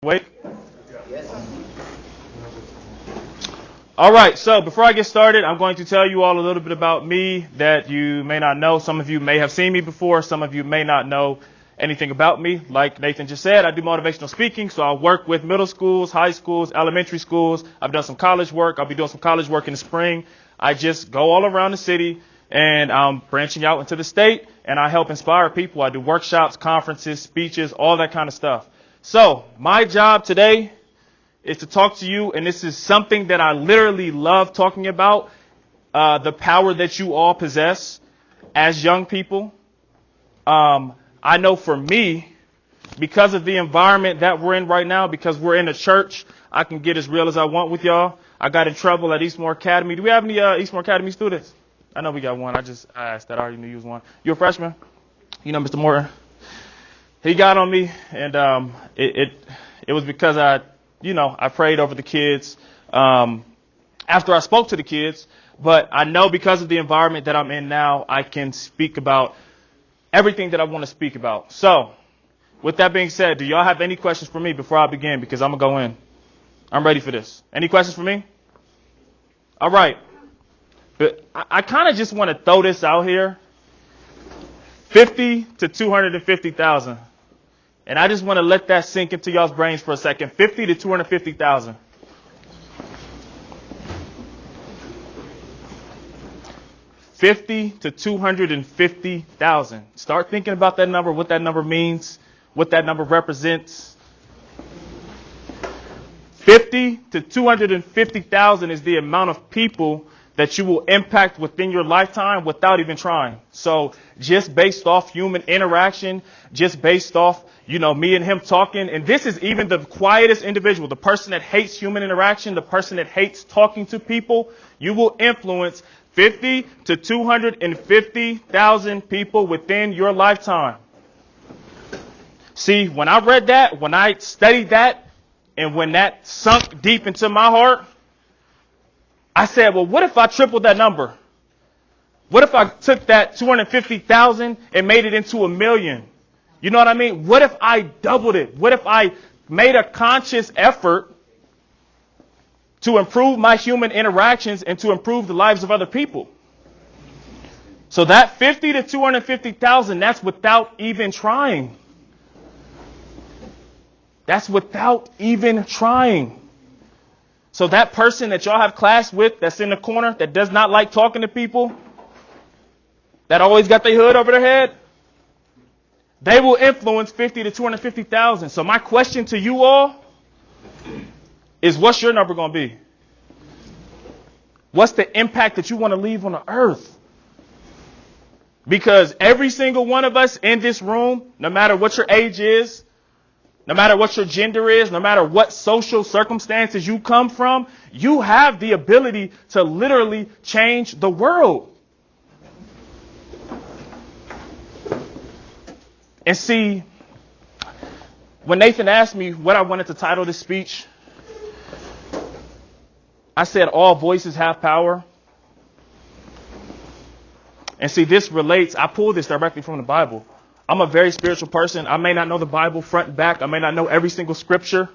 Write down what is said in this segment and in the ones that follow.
Wait. All right, so before I get started, I'm going to tell you all a little bit about me that you may not know. Some of you may have seen me before. Some of you may not know anything about me. Like Nathan just said, I do motivational speaking, so I work with middle schools, high schools, elementary schools. I've done some college work. I'll be doing some college work in the spring. I just go all around the city, and I'm branching out into the state, and I help inspire people. I do workshops, conferences, speeches, all that kind of stuff. So my job today is to talk to you, and this is something that I literally love talking about, the power that you all possess as young people. I know for me, because of the environment that we're in right now, because we're in a church, I can get as real as I want with y'all. I got in trouble at Eastmore Academy. Do we have any Eastmore Academy students? I know we got one. I asked that. I already knew you was one. You're a freshman? You know Mr. Morton? He got on me, and it was because I prayed over the kids after I spoke to the kids. But I know because of the environment that I'm in now, I can speak about everything that I want to speak about. So with that being said, do y'all have any questions for me before I begin? Because I'm going to go in. I'm ready for this. Any questions for me? All right. But I kind of just want to throw this out here. 50 to 250,000. And I just want to let that sink into y'all's brains for a second. 50 to 250,000. $50 to 250,000. Start thinking about that number, what that number means, what that number represents. 50 to 250,000 is the amount of people that you will impact within your lifetime without even trying. So just based off human interaction, just based off, me and him talking, and this is even the quietest individual, the person that hates human interaction, the person that hates talking to people, you will influence 50 to 250,000 people within your lifetime. See, when I read that, when I studied that, and when that sunk deep into my heart, I said, well, what if I tripled that number? What if I took that 250,000 and made it into 1 million? You know what I mean? What if I doubled it? What if I made a conscious effort to improve my human interactions and to improve the lives of other people? So that 50 to 250,000, that's without even trying. That's without even trying. So that person that y'all have class with that's in the corner that does not like talking to people, that always got their hood over their head, they will influence 50 to 250,000. So my question to you all is, what's your number going to be? What's the impact that you want to leave on the earth? Because every single one of us in this room, no matter what your age is, no matter what your gender is, no matter what social circumstances you come from, you have the ability to literally change the world. And see, when Nathan asked me what I wanted to title this speech, I said, all voices have power. And see, this relates, I pulled this directly from the Bible. I'm a very spiritual person. I may not know the Bible front and back. I may not know every single scripture.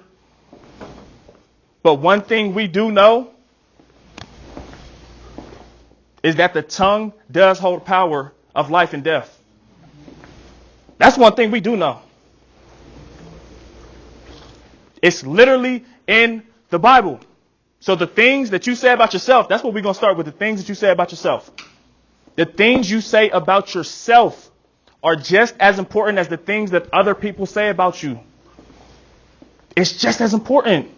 But one thing we do know is that the tongue does hold power of life and death. That's one thing we do know. It's literally in the Bible. So the things that you say about yourself, that's what we're going to start with, the things that you say about yourself. The things you say about yourself are just as important as the things that other people say about you. It's just as important.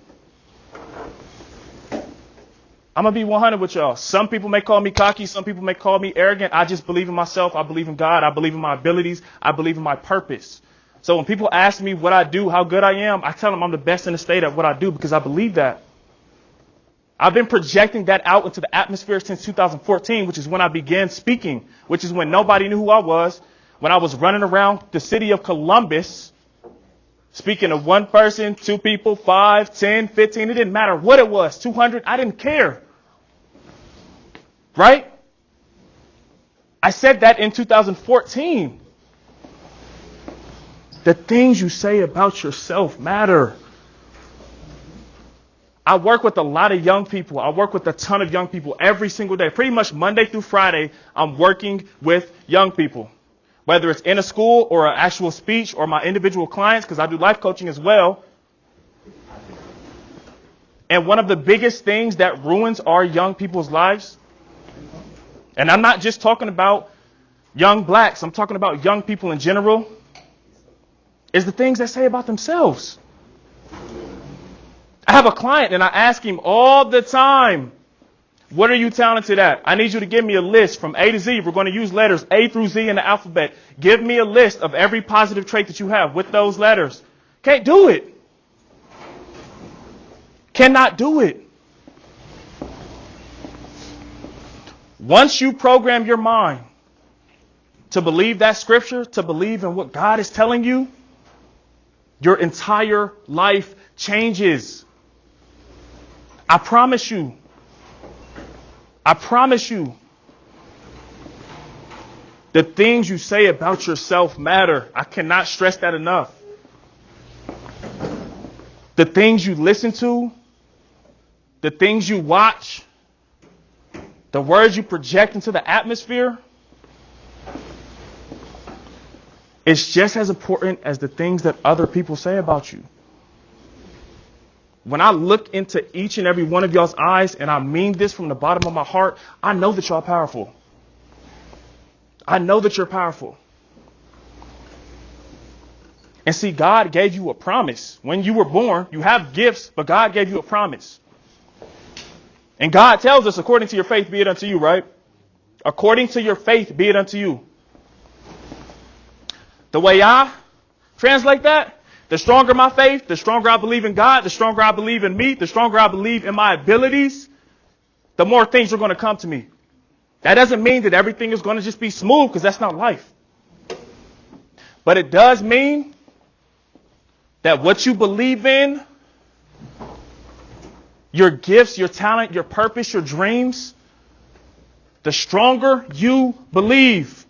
I'm going to be 100 with y'all. Some people may call me cocky. Some people may call me arrogant. I just believe in myself. I believe in God. I believe in my abilities. I believe in my purpose. So when people ask me what I do, how good I am, I tell them I'm the best in the state at what I do because I believe that. I've been projecting that out into the atmosphere since 2014, which is when I began speaking, which is when nobody knew who I was. When I was running around the city of Columbus, speaking to one person, 2 people, 5, 10, 15, it didn't matter what it was, 200, I didn't care. Right? I said that in 2014. The things you say about yourself matter. I work with a lot of young people. I work with a ton of young people every single day. Pretty much Monday through Friday, I'm working with young people, whether it's in a school or an actual speech or my individual clients, because I do life coaching as well. And one of the biggest things that ruins our young people's lives, and I'm not just talking about young blacks, I'm talking about young people in general, is the things they say about themselves. I have a client and I ask him all the time, what are you talented at? I need you to give me a list from A to Z. We're going to use letters A through Z in the alphabet. Give me a list of every positive trait that you have with those letters. Can't do it. Cannot do it. Once you program your mind to believe that scripture, to believe in what God is telling you, your entire life changes. I promise you. I promise you. The things you say about yourself matter. I cannot stress that enough. The things you listen to, the things you watch, the words you project into the atmosphere, it's just as important as the things that other people say about you. When I look into each and every one of y'all's eyes, and I mean this from the bottom of my heart, I know that y'all are powerful. I know that you're powerful. And see, God gave you a promise. When you were born, you have gifts, but God gave you a promise. And God tells us, according to your faith, be it unto you, right? According to your faith, be it unto you. The way I translate that, the stronger my faith, the stronger I believe in God, the stronger I believe in me, the stronger I believe in my abilities, the more things are going to come to me. That doesn't mean that everything is going to just be smooth, because that's not life. But it does mean that what you believe in, your gifts, your talent, your purpose, your dreams, the stronger you believe,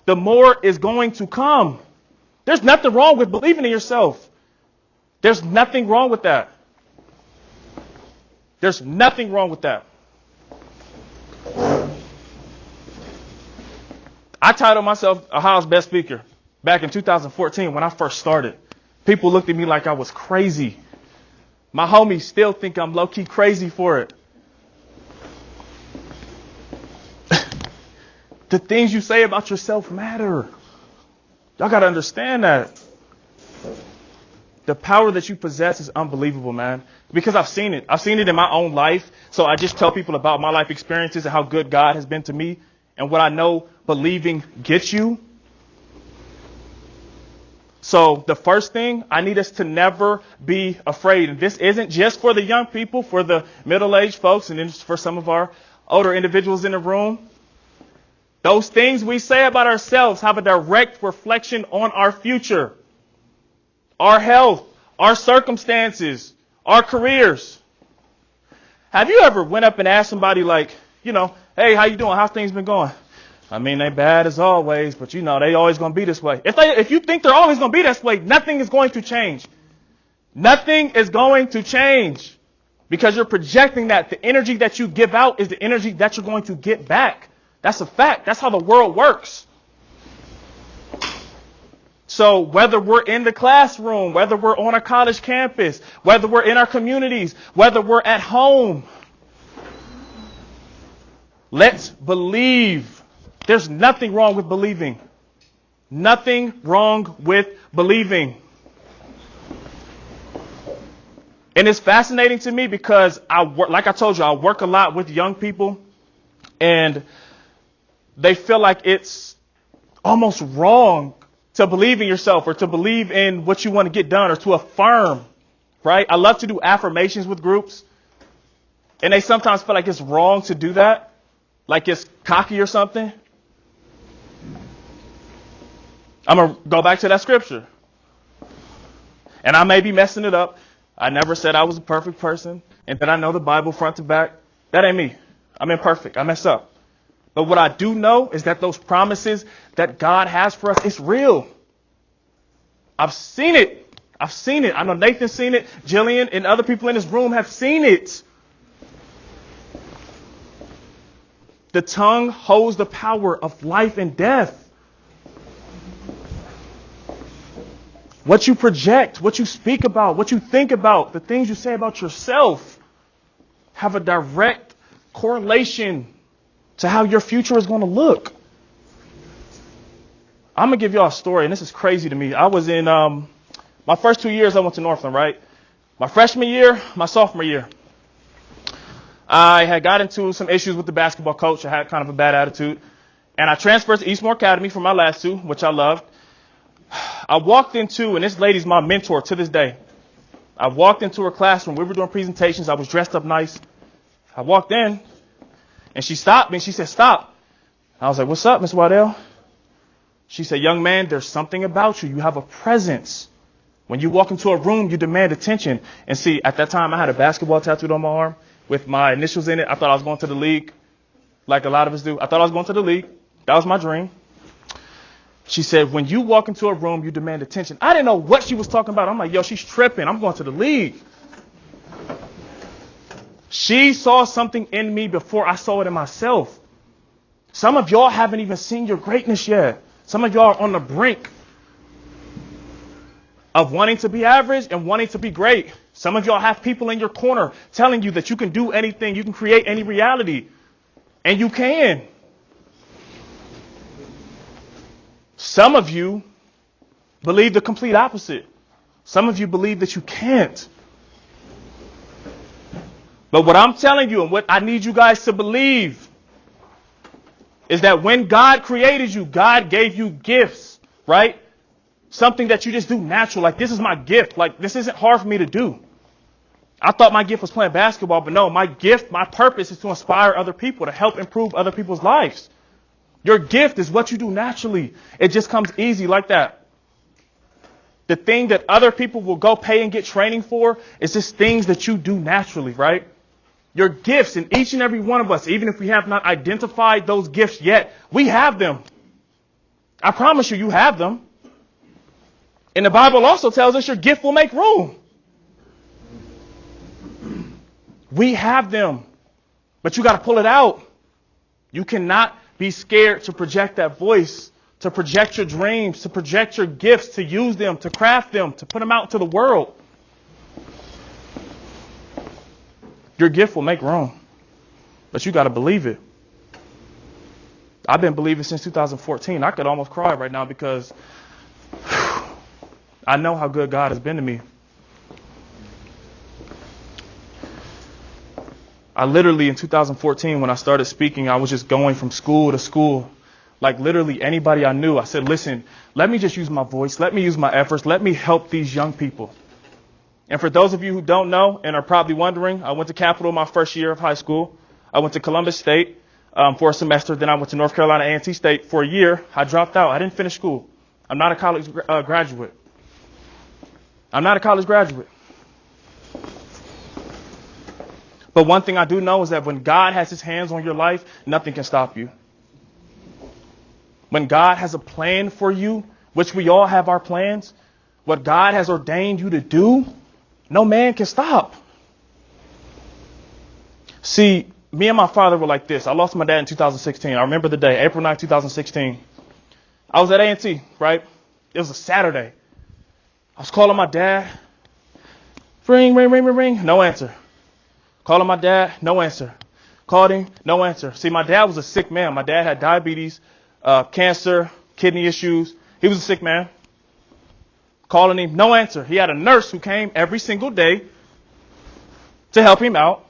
the more is going to come. There's nothing wrong with believing in yourself. There's nothing wrong with that. There's nothing wrong with that. I titled myself Ohio's best speaker back in 2014 when I first started. People looked at me like I was crazy. My homies still think I'm low-key crazy for it. The things you say about yourself matter. Y'all got to understand that. The power that you possess is unbelievable, man. Because I've seen it. I've seen it in my own life. So I just tell people about my life experiences and how good God has been to me and what I know believing gets you. So the first thing, I need us to never be afraid. And this isn't just for the young people, for the middle-aged folks, and then for some of our older individuals in the room. Those things we say about ourselves have a direct reflection on our future, our health, our circumstances, our careers. Have you ever went up and asked somebody like, hey, how you doing? How's things been going? I mean, they bad as always, but they always going to be this way. If you think they're always going to be this way, nothing is going to change. Nothing is going to change because you're projecting that the energy that you give out is the energy that you're going to get back. That's a fact. That's how the world works. So whether we're in the classroom, whether we're on a college campus, whether we're in our communities, whether we're at home, let's believe. There's nothing wrong with believing. Nothing wrong with believing. And it's fascinating to me because like I told you, I work a lot with young people, and they feel like it's almost wrong to believe in yourself or to believe in what you want to get done or to affirm, right? I love to do affirmations with groups, and they sometimes feel like it's wrong to do that, like it's cocky or something. I'm going to go back to that scripture. And I may be messing it up. I never said I was a perfect person and that I know the Bible front to back. That ain't me. I'm imperfect. I mess up. But what I do know is that those promises that God has for us, it's real. I've seen it I've seen it. I know Nathan's seen it. Jillian and other people in this room have seen it. The tongue holds the power of life and death. What you project, what you speak about, what you think about, the things you say about yourself have a direct correlation to how your future is going to look. I'm going to give y'all a story, and this is crazy to me. I was in my first 2 years, I went to Northland, right? My freshman year, my sophomore year. I had got into some issues with the basketball coach. I had kind of a bad attitude. And I transferred to Eastmore Academy for my last two, which I loved. I walked into, and this lady's my mentor to this day. I walked into her classroom. We were doing presentations. I was dressed up nice. I walked in, and she stopped me. She said, "Stop." I was like, "What's up, Miss Waddell?" She said, "Young man, there's something about you. You have a presence. When you walk into a room, you demand attention." And see, at that time, I had a basketball tattooed on my arm with my initials in it. I thought I was going to the league, like a lot of us do. I thought I was going to the league. That was my dream. She said, "When you walk into a room, you demand attention." I didn't know what she was talking about. I'm like, yo, she's tripping. I'm going to the league. She saw something in me before I saw it in myself. Some of y'all haven't even seen your greatness yet. Some of y'all are on the brink of wanting to be average and wanting to be great. Some of y'all have people in your corner telling you that you can do anything, you can create any reality, and you can. Some of you believe the complete opposite. Some of you believe that you can't. But what I'm telling you and what I need you guys to believe is that when God created you, God gave you gifts, right? Something that you just do natural. Like, this is my gift. Like, this isn't hard for me to do. I thought my gift was playing basketball, but no, my gift, my purpose is to inspire other people, to help improve other people's lives. Your gift is what you do naturally. It just comes easy like that. The thing that other people will go pay and get training for is just things that you do naturally, right? Your gifts, in each and every one of us, even if we have not identified those gifts yet, we have them. I promise you, you have them. And the Bible also tells us your gift will make room. We have them, but you got to pull it out. You cannot be scared to project that voice, to project your dreams, to project your gifts, to use them, to craft them, to put them out into the world. Your gift will make room, but you got to believe it. I've been believing since 2014. I could almost cry right now because I know how good God has been to me. I literally, in 2014, when I started speaking, I was just going from school to school. Like, literally anybody I knew, I said, listen, let me just use my voice. Let me use my efforts. Let me help these young people. And for those of you who don't know and are probably wondering, I went to Capital my first year of high school. I went to Columbus State for a semester. Then I went to North Carolina A&T State for a year. I dropped out. I didn't finish school. I'm not a college graduate. I'm not a college graduate. But one thing I do know is that when God has his hands on your life, nothing can stop you. When God has a plan for you, which we all have our plans, what God has ordained you to do, no man can stop. See, me and my father were like this. I lost my dad in 2016. I remember the day, April 9, 2016. I was at A&T, right? It was a Saturday. I was calling my dad. Ring, ring, ring, ring, ring. No answer. Calling my dad, no answer. Called him, no answer. See, my dad was a sick man. My dad had diabetes, cancer, kidney issues. He was a sick man. Calling him, no answer. He had a nurse who came every single day to help him out.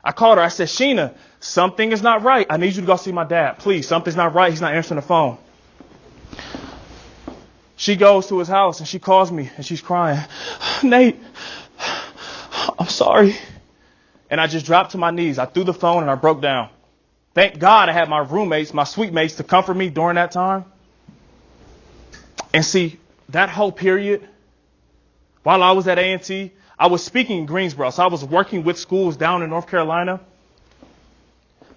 I called her. I said, Sheena, something is not right. I need you to go see my dad. Please, something's not right. He's not answering the phone. She goes to his house and she calls me and she's crying. Nate, I'm sorry. And I just dropped to my knees. I threw the phone and I broke down. Thank God I had my roommates, my suite mates to comfort me during that time. And see, that whole period, while I was at A&T, I was speaking in Greensboro. So I was working with schools down in North Carolina.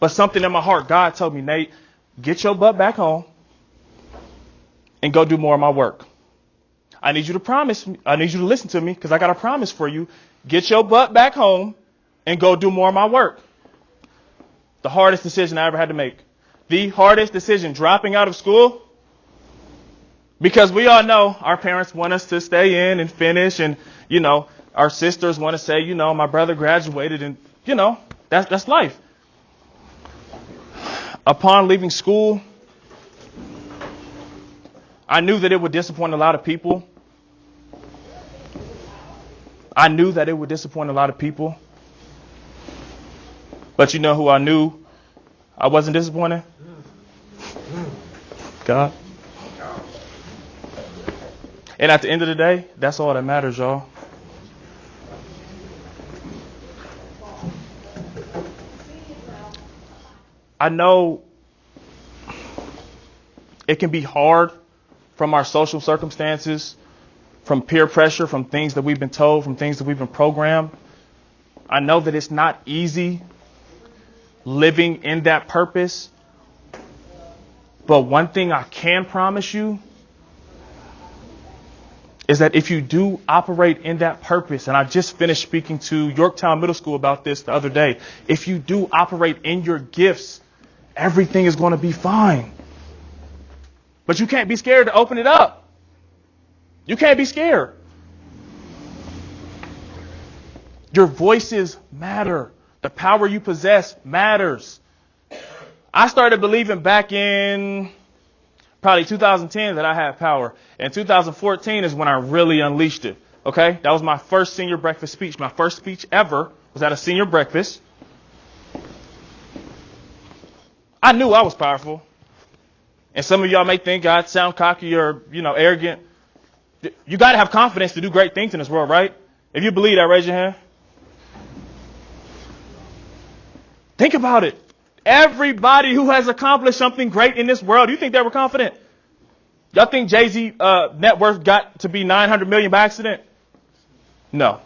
But something in my heart, God told me, Nate, get your butt back home and go do more of my work. I need you to listen to me because I got a promise for you. Get your butt back home and go do more of my work. The hardest decision I ever had to make. The hardest decision, dropping out of school. Because we all know our parents want us to stay in and finish. And, our sisters want to say, my brother graduated and, that's life. Upon leaving school, I knew that it would disappoint a lot of people. But you know who I knew I wasn't disappointed? God. And at the end of the day, that's all that matters, y'all. I know it can be hard from our social circumstances, from peer pressure, from things that we've been told, from things that we've been programmed. I know that it's not easy living in that purpose. But one thing I can promise you is that if you do operate in that purpose, and I just finished speaking to Yorktown Middle School about this the other day, if you do operate in your gifts, everything is going to be fine. But you can't be scared to open it up. You can't be scared. Your voices matter. The power you possess matters. I started believing back in probably 2010 that I had power. And 2014 is when I really unleashed it. Okay? That was my first senior breakfast speech. My first speech ever was at a senior breakfast. I knew I was powerful. And some of y'all may think I sound cocky or, arrogant. You got to have confidence to do great things in this world, right? If you believe that, raise your hand. Think about it. Everybody who has accomplished something great in this world, do you think they were confident? Y'all think Jay-Z net worth got to be 900 million by accident? No.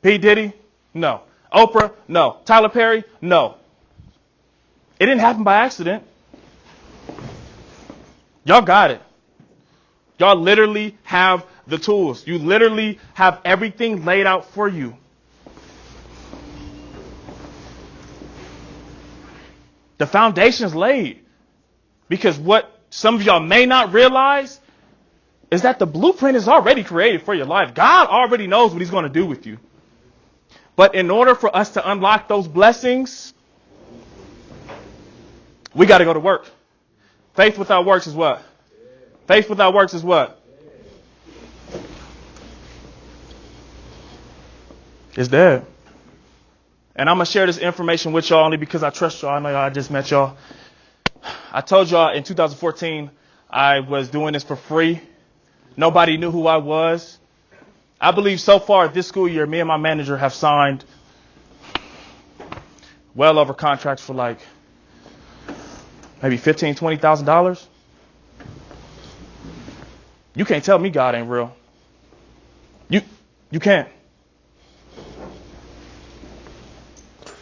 P. Diddy? No. Oprah? No. Tyler Perry? No. It didn't happen by accident. Y'all got it. Y'all literally have the tools. You literally have everything laid out for you. The foundation is laid. Because what some of y'all may not realize is that the blueprint is already created for your life. God already knows what he's going to do with you. But in order for us to unlock those blessings, we got to go to work. Faith without works is what? Faith without works is what? It's dead. And I'm going to share this information with y'all only because I trust y'all. I know I just met y'all. I told y'all in 2014 I was doing this for free. Nobody knew who I was. I believe so far this school year, me and my manager have signed well over contracts for like maybe $15,000, $20,000. You can't tell me God ain't real. You can't.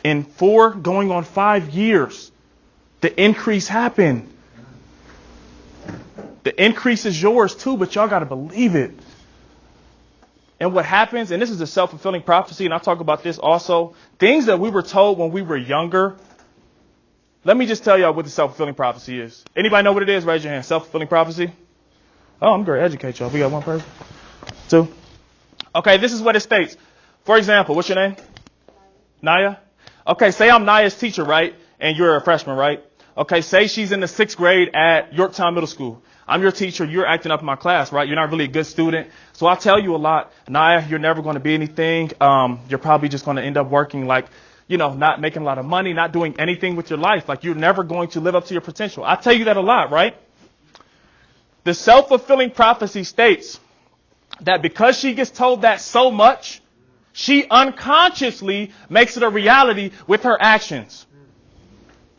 In 4 going on 5 years, the increase happened. The increase is yours too, but y'all got to believe it. And what happens, and this is a self-fulfilling prophecy, and I'll talk about this also, things that we were told when we were younger. Let me just tell y'all what the self-fulfilling prophecy is. Anybody know what it is? Raise your hand. Self-fulfilling prophecy. Oh, I'm going to educate y'all. We got one person. 2. Okay, this is what it states. For example, what's your name? Naya? Okay, say I'm Naya's teacher, right? And you're a freshman, right? Okay, say she's in the 6th grade at Yorktown Middle School. I'm your teacher. You're acting up in my class, right? You're not really a good student. So I'll tell you a lot. Naya, you're never going to be anything. You're probably just going to end up working like, not making a lot of money, not doing anything with your life. Like you're never going to live up to your potential. I tell you that a lot, right? The self-fulfilling prophecy states that because she gets told that so much, she unconsciously makes it a reality with her actions.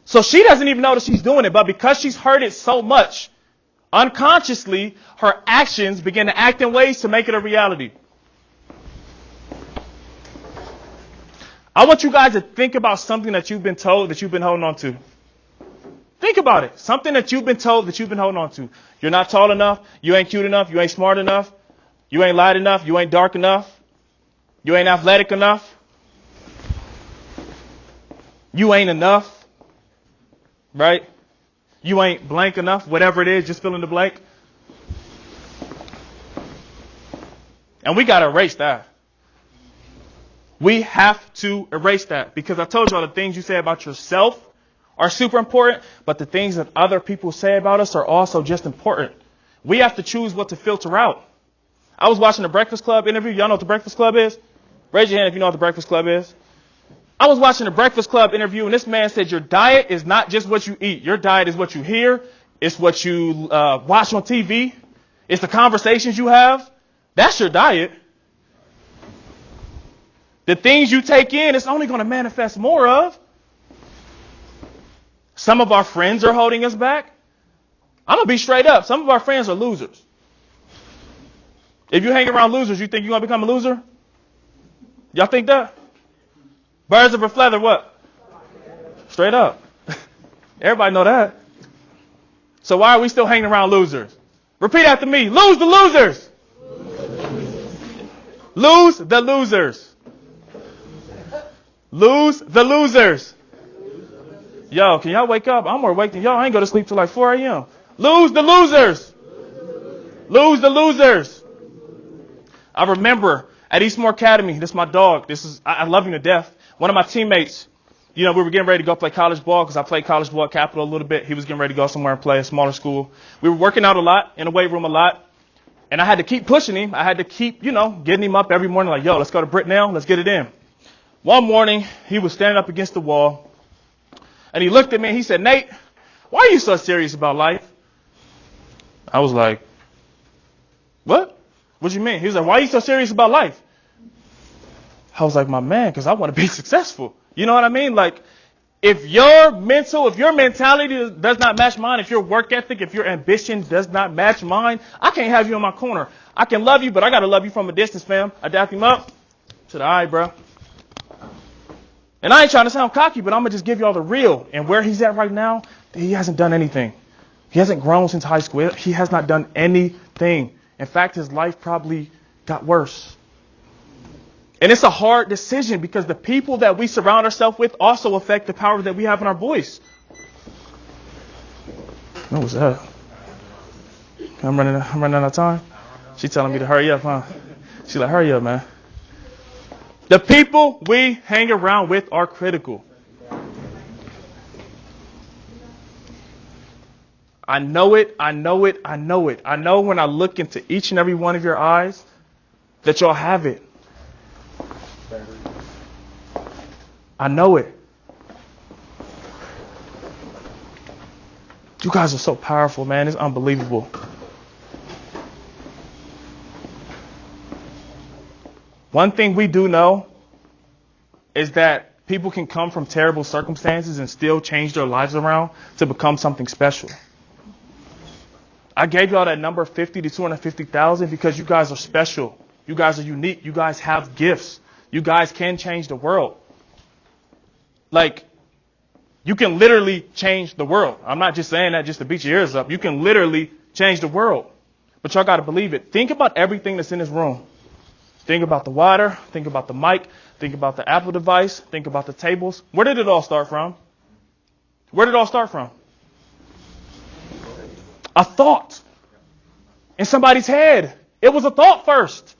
So she doesn't even know that she's doing it, but because she's heard it so much, unconsciously, her actions begin to act in ways to make it a reality. I want you guys to think about something that you've been told that you've been holding on to. Think about it. Something that you've been told that you've been holding on to. You're not tall enough. You ain't cute enough. You ain't smart enough. You ain't light enough. You ain't dark enough. You ain't athletic enough. You ain't enough. Right? You ain't blank enough. Whatever it is, just fill in the blank. And we got to erase that. We have to erase that, because I told y'all the things you say about yourself are super important, but the things that other people say about us are also just important. We have to choose what to filter out. I was watching the Breakfast Club interview. Y'all know what the Breakfast Club is? Raise your hand if you know what the Breakfast Club is. I was watching the Breakfast Club interview, and this man said your diet is not just what you eat. Your diet is what you hear. It's what you watch on TV. It's the conversations you have. That's your diet. The things you take in, it's only going to manifest more of. Some of our friends are holding us back. I'm going to be straight up. Some of our friends are losers. If you hang around losers, you think you're going to become a loser? Y'all think that? Birds of a feather, what? Straight up. Everybody know that. So why are we still hanging around losers? Repeat after me. Lose the losers. Lose the losers. Lose the losers. Yo, can y'all wake up? I'm more awake than y'all. I ain't go to sleep till like 4 a.m. Lose the losers. Lose the losers. I remember at Eastmore Academy, this is my dog. I love him to death. One of my teammates, we were getting ready to go play college ball because I played college ball at Capital a little bit. He was getting ready to go somewhere and play a smaller school. We were working out a lot in the weight room a lot. And I had to keep pushing him. I had to keep, getting him up every morning like, yo, let's go to Brit now. Let's get it in. One morning, he was standing up against the wall. And he looked at me and he said, Nate, why are you so serious about life? I was like, what? What do you mean? He was like, why are you so serious about life? I was like, my man, because I want to be successful. You know what I mean? Like, if your mentality does not match mine, if your work ethic, if your ambition does not match mine, I can't have you in my corner. I can love you, but I got to love you from a distance, fam. I dapped him up. Said, all right, bro. And I ain't trying to sound cocky, but I'm going to just give y'all the real. And where he's at right now, he hasn't done anything. He hasn't grown since high school. He has not done anything. In fact, his life probably got worse. And it's a hard decision because the people that we surround ourselves with also affect the power that we have in our voice. What was that? I'm running out of time. She's telling me to hurry up, huh? She's like, hurry up, man. The people we hang around with are critical. I know it. I know when I look into each and every one of your eyes that y'all have it. I know it. You guys are so powerful, man. It's unbelievable. One thing we do know is that people can come from terrible circumstances and still change their lives around to become something special. I gave y'all that number 50 to 250,000 because you guys are special. You guys are unique. You guys have gifts. You guys can change the world. Like, you can literally change the world. I'm not just saying that just to beat your ears up. You can literally change the world. But y'all got to believe it. Think about everything that's in this room. Think about the water. Think about the mic. Think about the Apple device. Think about the tables. Where did it all start from? Where did it all start from? A thought in somebody's head. It was a thought first.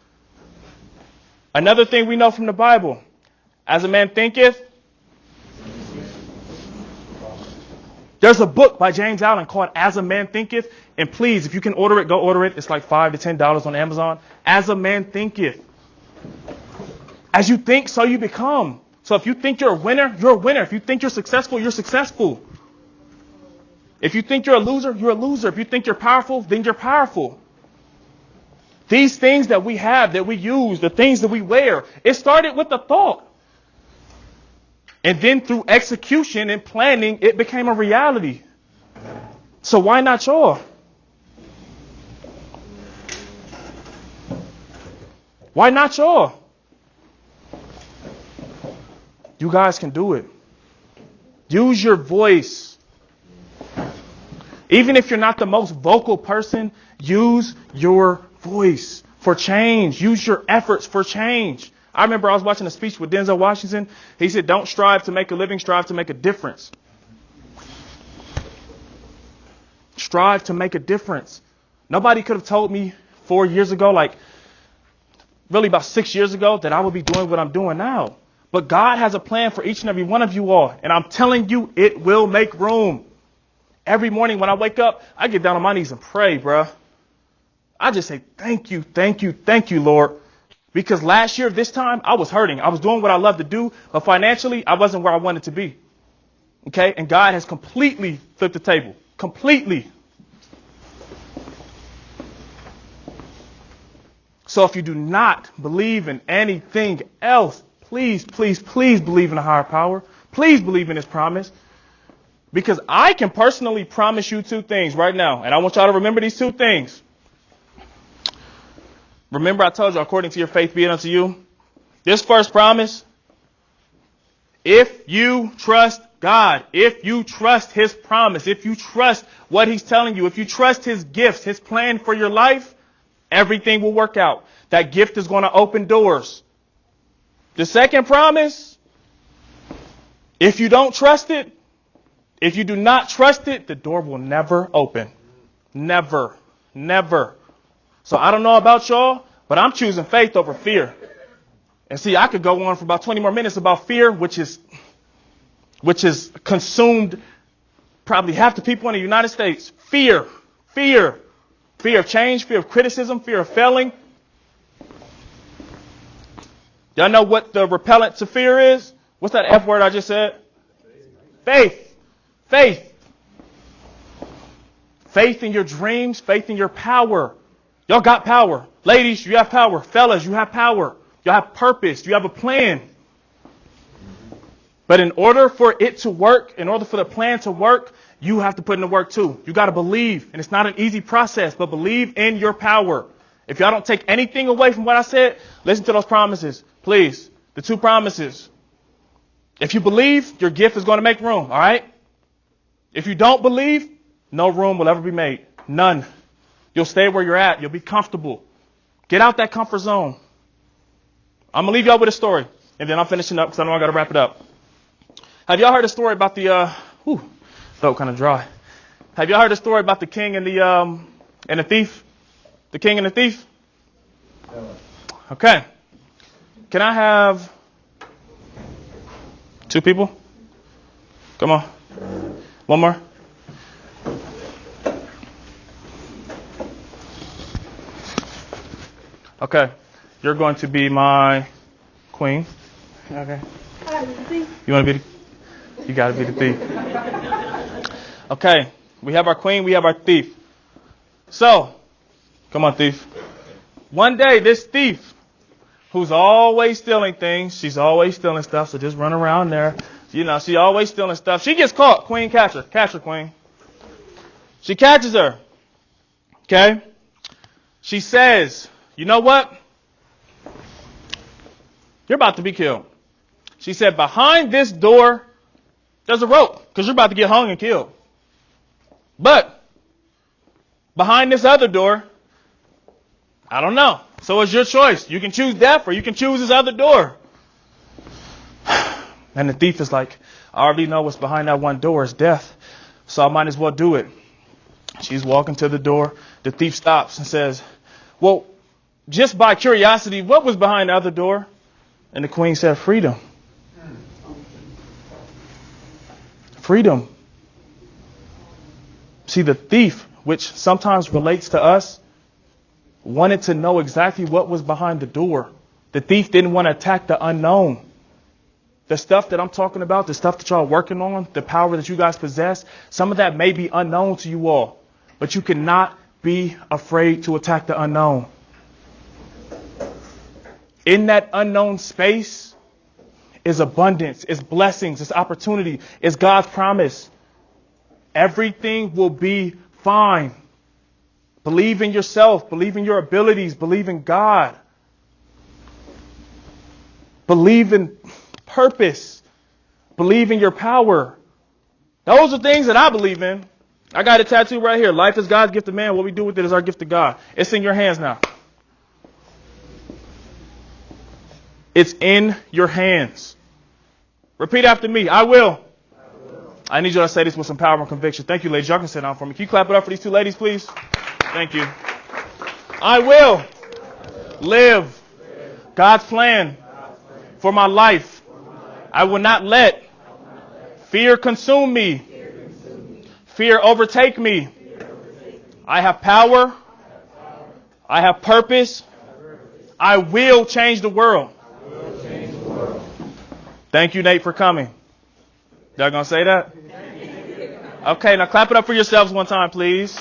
Another thing we know from the Bible. As a man thinketh. There's a book by James Allen called As a Man Thinketh. And please, if you can order it, go order it. It's like $5 to $10 on Amazon. As a man thinketh. As you think, so you become. So if you think you're a winner, you're a winner. If you think you're successful, you're successful. If you think you're a loser, you're a loser. If you think you're powerful, then you're powerful. These things that we have, that we use, the things that we wear, it started with a thought. And then through execution and planning, it became a reality. So why not y'all? Why not y'all? You guys can do it. Use your voice. Even if you're not the most vocal person, use your voice. for change. Use your efforts for change. I remember I was watching a speech with Denzel Washington. He said, don't strive to make a living, strive to make a difference. Strive to make a difference. Nobody could have told me 4 years ago, like really about 6 years ago, that I would be doing what I'm doing now. But God has a plan for each and every one of you all. And I'm telling you, it will make room. Every morning when I wake up, I get down on my knees and pray, bruh. I just say, thank you, Lord. Because last year, this time, I was hurting. I was doing what I love to do, but financially, I wasn't where I wanted to be. Okay? And God has completely flipped the table. Completely. So if you do not believe in anything else, please believe in a higher power. Please believe in His promise. Because I can personally promise you 2 things right now. And I want y'all to remember these 2 things. Remember, I told you, according to your faith be it unto you. This first promise, if you trust God, if you trust His promise, if you trust what He's telling you, if you trust His gifts, His plan for your life, everything will work out. That gift is going to open doors. The second promise, if you don't trust it, if you do not trust it, the door will never open. Never. So I don't know about y'all, but I'm choosing faith over fear. And see, I could go on for about 20 more minutes about fear, which is consumed probably half the people in the United States. Fear of change, fear of criticism, fear of failing. Y'all know what the repellent to fear is? What's that F word I just said? Faith. Faith in your dreams, faith in your power. Y'all got power. Ladies, you have power. Fellas, you have power. You have purpose. You have a plan. But in order for it to work, in order for the plan to work, you have to put in the work too. You got to believe. And it's not an easy process, but believe in your power. If y'all don't take anything away from what I said, listen to those promises. Please. The 2 promises. If you believe, your gift is going to make room. All right? If you don't believe, no room will ever be made. None. You'll stay where you're at. You'll be comfortable. Get out that comfort zone. I'm going to leave y'all with a story. And then I'm finishing up because I know I got to wrap it up. Have y'all heard a story about the, throat kind of dry. Have y'all heard a story about the king and the thief? The king and the thief? Okay. Can I have 2 people? Come on. One more. Okay. You're going to be my queen. Okay. You want to be you got to be the thief. Okay. We have our queen. We have our thief. So, come on, thief. One day, this thief, who's always stealing things, she's always stealing stuff, so just run around there. You know, she always stealing stuff. She gets caught. Queen, catch her. Catch her, queen. She catches her. Okay? She says, you know what? You're about to be killed. She said, behind this door, there's a rope, because you're about to get hung and killed. But behind this other door, I don't know. So it's your choice. You can choose death or you can choose this other door. And the thief is like, I already know what's behind that one door is death. So I might as well do it. She's walking to the door. The thief stops and says, well, just by curiosity, what was behind the other door? And the queen said, freedom. Freedom. See, the thief, which sometimes relates to us, wanted to know exactly what was behind the door. The thief didn't want to attack the unknown. The stuff that I'm talking about, the stuff that y'all are working on, the power that you guys possess, some of that may be unknown to you all. But you cannot be afraid to attack the unknown. In that unknown space is abundance, is blessings, is opportunity, is God's promise. Everything will be fine. Believe in yourself. Believe in your abilities. Believe in God. Believe in purpose. Believe in your power. Those are things that I believe in. I got a tattoo right here. Life is God's gift to man. What we do with it is our gift to God. It's in your hands now. It's in your hands. Repeat after me. I will. I need you to say this with some power and conviction. Thank you, ladies. Y'all can sit down for me. Can you clap it up for these two ladies, please? Thank you. I will live God's plan for my life. I will not let fear consume me. Fear overtake me. I have power. I have purpose. I will change the world. Thank you, Nate, for coming. Y'all gonna say that? Okay, now clap it up for yourselves one time, please.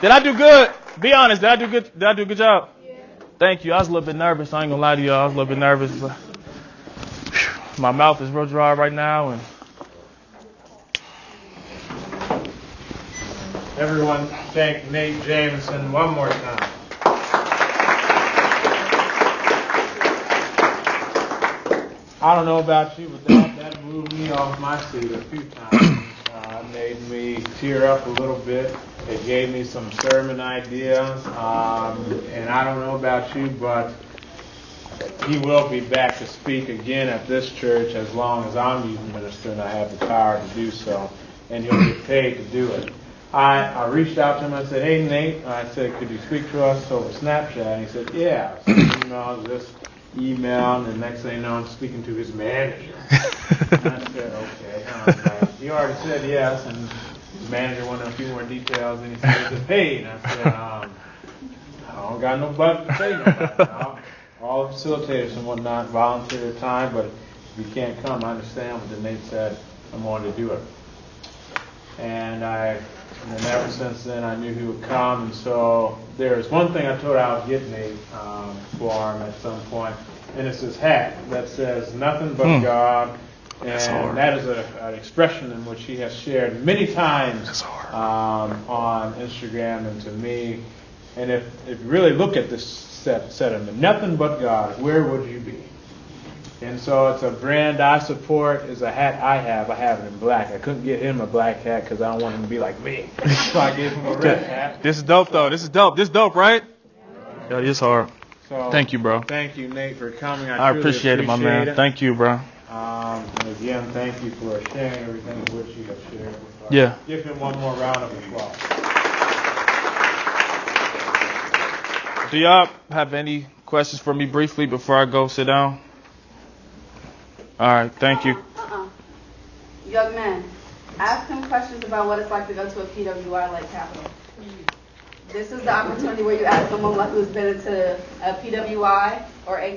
Did I do good? Be honest. Did I do good? Did I do a good job? Yeah. Thank you. I was a little bit nervous. I ain't gonna lie to y'all. I was a little bit nervous. But my mouth is real dry right now, and everyone, thank Nate Jameson one more time. I don't know about you, but that moved me off my seat a few times. It made me tear up a little bit. It gave me some sermon ideas. And I don't know about you, but he will be back to speak again at this church as long as I'm youth minister and I have the power to do so. And he'll get paid to do it. I reached out to him and I said, "Hey, Nate," I said, "could you speak to us over Snapchat?" And he said, "Yeah." So email, and the next thing you know, I'm speaking to his manager. And I said, "Okay." He already said yes, and his manager wanted a few more details, and he said, "Is it paid?" And I said, "I don't got no budget to pay nobody. All facilitators and whatnot volunteer their time, but if you can't come, I understand." But then Nate said, "I'm going to do it." And then ever since then, I knew he would come. And so there's one thing I told I would get Nate for him at some point, and it's his hat that says "Nothing but God." And that is an expression in which he has shared many times on Instagram and to me. And if you really look at this set of them, "Nothing but God," where would you be? And so it's a brand I support. It's a hat I have. I have it in black. I couldn't get him a black hat because I don't want him to be like me. So I gave him a red hat. This is dope, though. This is dope. This is dope, right? Yeah, it's hard. So, thank you, bro. Thank you, Nate, for coming. I appreciate it, my man. Thank you, bro. And again, thank you for sharing everything which you have shared with us. Yeah. Give him one more round of applause. Do y'all have any questions for me briefly before I go sit down? All right, thank you. Young man, ask him questions about what it's like to go to a PWI like Capital. This is the opportunity where you ask someone who's been into a PWI or a